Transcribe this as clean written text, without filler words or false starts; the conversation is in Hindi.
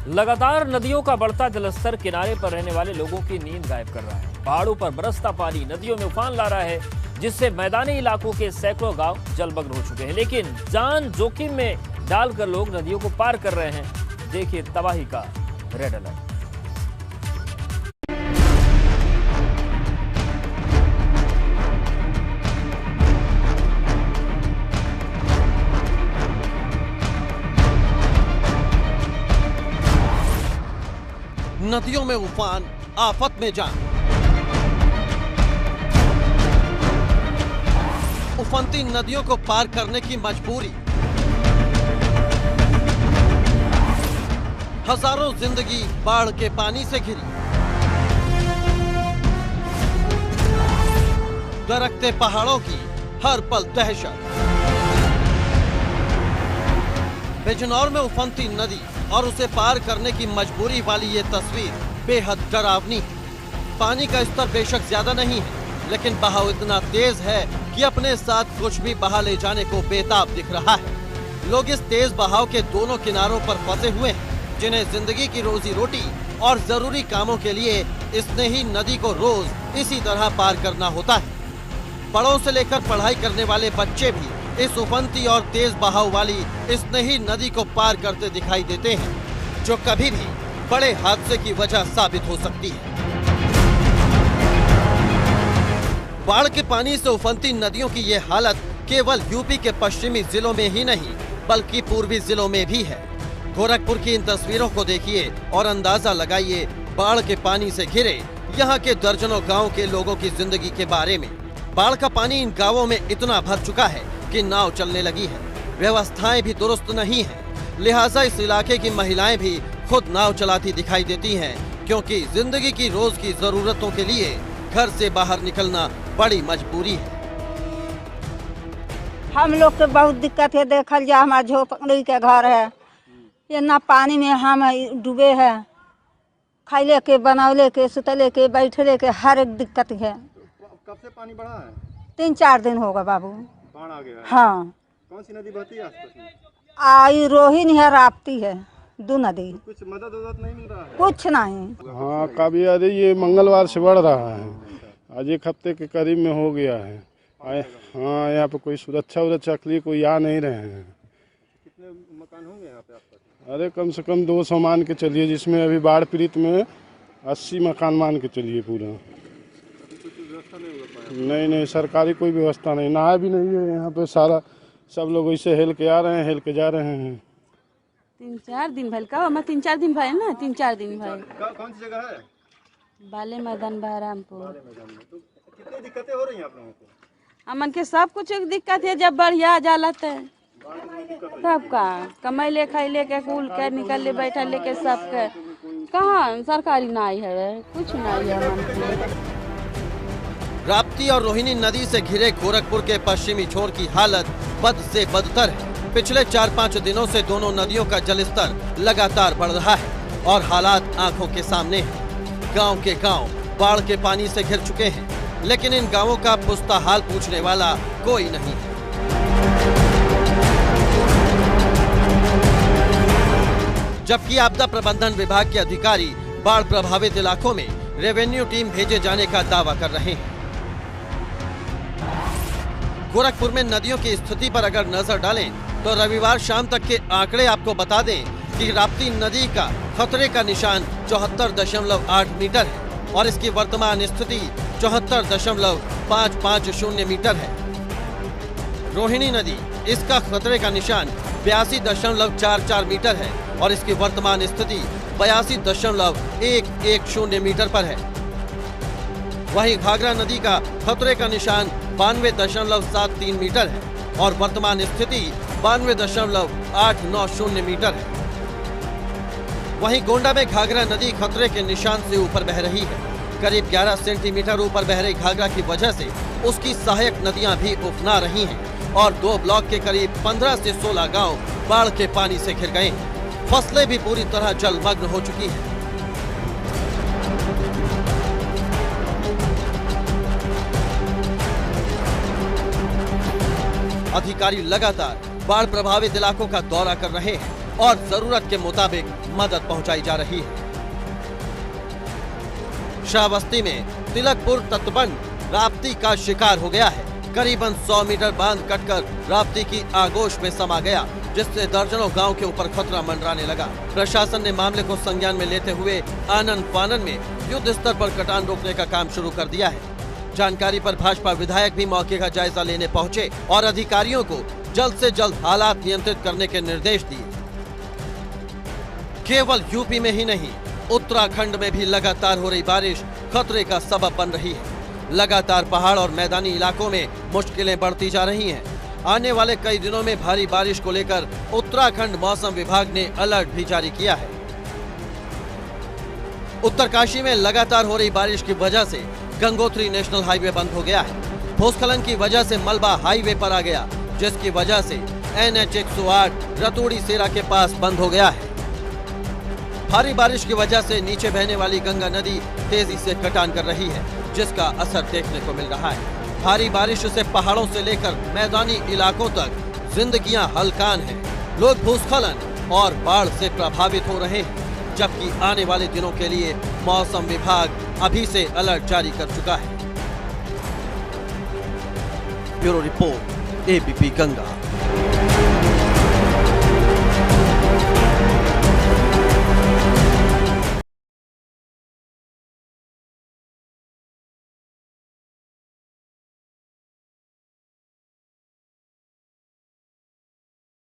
लगातार नदियों का बढ़ता जलस्तर किनारे पर रहने वाले लोगों की नींद गायब कर रहा है। पहाड़ों पर बरसता पानी नदियों में उफान ला रहा है, जिससे मैदानी इलाकों के सैकड़ों गांव जलमग्न हो चुके हैं। लेकिन जान जोखिम में डालकर लोग नदियों को पार कर रहे हैं। देखिए तबाही का रेड अलर्ट। नदियों में उफान, आफत में जान। उफनती नदियों को पार करने की मजबूरी। हजारों जिंदगी बाढ़ के पानी से घिरी। दरकते पहाड़ों की हर पल दहशत। बिजनौर में उफनती नदी और उसे पार करने की मजबूरी वाली ये तस्वीर बेहद डरावनी है। पानी का स्तर बेशक ज्यादा नहीं है, लेकिन बहाव इतना तेज है कि अपने साथ कुछ भी बहा ले जाने को बेताब दिख रहा है। लोग इस तेज बहाव के दोनों किनारों पर फंसे हुए हैं, जिन्हें जिंदगी की रोजी रोटी और जरूरी कामों के लिए इस नई नदी को रोज इसी तरह पार करना होता है। बड़ों से लेकर पढ़ाई करने वाले बच्चे भी इस उफनती और तेज बहाव वाली इस नई नदी को पार करते दिखाई देते हैं, जो कभी भी बड़े हादसे की वजह साबित हो सकती है। बाढ़ के पानी से उफनती नदियों की ये हालत केवल यूपी के पश्चिमी जिलों में ही नहीं, बल्कि पूर्वी जिलों में भी है। गोरखपुर की इन तस्वीरों को देखिए और अंदाजा लगाइए बाढ़ के पानी से घिरे यहाँ के दर्जनों गाँव के लोगों की जिंदगी के बारे में। बाढ़ का पानी इन गाँवों में इतना भर चुका है कि नाव चलने लगी है, व्यवस्थाएं भी दुरुस्त नहीं है, लिहाजा इस इलाके की महिलाएं भी खुद नाव चलाती दिखाई देती हैं, क्योंकि जिंदगी की रोज की जरूरतों के लिए घर से बाहर निकलना बड़ी मजबूरी है। हम लोग के बहुत दिक्कत है। देखल जा, हमारा झोपड़ी के घर है, ये ना पानी में हम डूबे है। खाइले के, बनौले के, सुतले के, बैठले के हर एक दिक्कत है। कब से पानी बढ़ा है? 3-4 दिन होगा बाबू। बाढ़ आ गया है? हाँ। कौन सी नदी बहती है आसपास में? आई रोहिणी है, राप्ती है, 2 नदी। कुछ मदद नहीं मिल रहा है? कुछ नहीं। हाँ, काफी अरे ये मंगलवार से बढ़ रहा है, आज 1 हफ्ते के करीब में हो गया है। हाँ, यहाँ पे कोई सुरक्षा के लिए कोई आ नहीं रहे हैं। कितने मकान होंगे यहाँ पे आसपास? अरे कम से कम 200 मान के चलिए, जिसमें अभी बाढ़ पीड़ित में 80 मकान मान के चलिए पूरा। नहीं, सरकारी कोई व्यवस्था नहीं, नहा भी नहीं है यहाँ पे। सारा सब लोग ऐसे हेल के आ रहे हैं, हेल के जा रहे हैं। 3-4 दिन भइल का? मैं 3-4 दिन भइल ना, 3-4 दिन भइल। कौन सी जगह है? बाले मैदान, बहरामपुर। तो कितनी दिक्कतें हो रही हैं आप लोगों को? हमन के सब कुछ दिक्कत है। जब बढ़िया जाला तब का कमैले खैले के कुल के निकल बैठल लेके सब के कहाँ सरकारी नहीं है, कुछ नहीं है हमन के। राप्ती और रोहिणी नदी से घिरे गोरखपुर के पश्चिमी छोर की हालत बद से बदतर है। पिछले 4-5 दिनों से दोनों नदियों का जलस्तर लगातार बढ़ रहा है और हालात आंखों के सामने है। गांव के गांव बाढ़ के पानी से घिर चुके हैं, लेकिन इन गांवों का पुस्ता हाल पूछने वाला कोई नहीं है। जबकि आपदा प्रबंधन विभाग के अधिकारी बाढ़ प्रभावित इलाकों में रेवेन्यू टीम भेजे जाने का दावा कर रहे हैं। गोरखपुर में नदियों की स्थिति पर अगर नजर डालें तो रविवार शाम तक के आंकड़े आपको बता दें कि राप्ती नदी का खतरे का निशान 74.8 मीटर है और इसकी वर्तमान स्थिति 74.550 मीटर है। रोहिणी नदी, इसका खतरे का निशान 82.44 मीटर है और इसकी वर्तमान स्थिति 82.110 मीटर पर है। वहीं घाघरा नदी का खतरे का निशान 92.73 मीटर है और वर्तमान स्थिति 92.890 मीटर है। वहीं गोंडा में घाघरा नदी खतरे के निशान से ऊपर बह रही है। करीब 11 सेंटीमीटर ऊपर बह रही घाघरा की वजह से उसकी सहायक नदियां भी उफना रही हैं और 2 ब्लॉक के करीब 15 से 16 गांव बाढ़ के पानी से घिर गए हैं। फसलें भी पूरी तरह जलमग्न हो चुकी हैं। अधिकारी लगातार बाढ़ प्रभावित इलाकों का दौरा कर रहे हैं और जरूरत के मुताबिक मदद पहुंचाई जा रही है। श्रावस्ती में तिलकपुर तटबंध राप्ती का शिकार हो गया है। करीबन 100 मीटर बांध कटकर राप्ती की आगोश में समा गया, जिससे दर्जनों गांव के ऊपर खतरा मंडराने लगा। प्रशासन ने मामले को संज्ञान में लेते हुए आनन फानन में युद्ध स्तर पर कटान रोकने का काम शुरू कर दिया है। जानकारी पर भाजपा विधायक भी मौके का जायजा लेने पहुंचे और अधिकारियों को जल्द से जल्द हालात नियंत्रित करने के निर्देश दिए। केवल यूपी में ही नहीं, उत्तराखंड में भी लगातार हो रही बारिश खतरे का सबब बन रही है। लगातार पहाड़ और मैदानी इलाकों में मुश्किलें बढ़ती जा रही हैं। आने वाले कई दिनों में भारी बारिश को लेकर उत्तराखंड मौसम विभाग ने अलर्ट भी जारी किया है। उत्तरकाशी में लगातार हो रही बारिश की वजह से गंगोत्री नेशनल हाईवे बंद हो गया है। भूस्खलन की वजह से मलबा हाईवे पर आ गया, जिसकी वजह से NH 108 रतूड़ी सेरा के पास बंद हो गया है। भारी बारिश की वजह से नीचे बहने वाली गंगा नदी तेजी से कटान कर रही है, जिसका असर देखने को मिल रहा है। भारी बारिश से पहाड़ों से लेकर मैदानी इलाकों तक जिंदगियां हलकान हैं। लोग भूस्खलन और बाढ़ से प्रभावित हो रहे हैं, जबकि आने वाले दिनों के लिए मौसम विभाग अभी से अलर्ट जारी कर चुका है। Bureau report, ABP Ganga.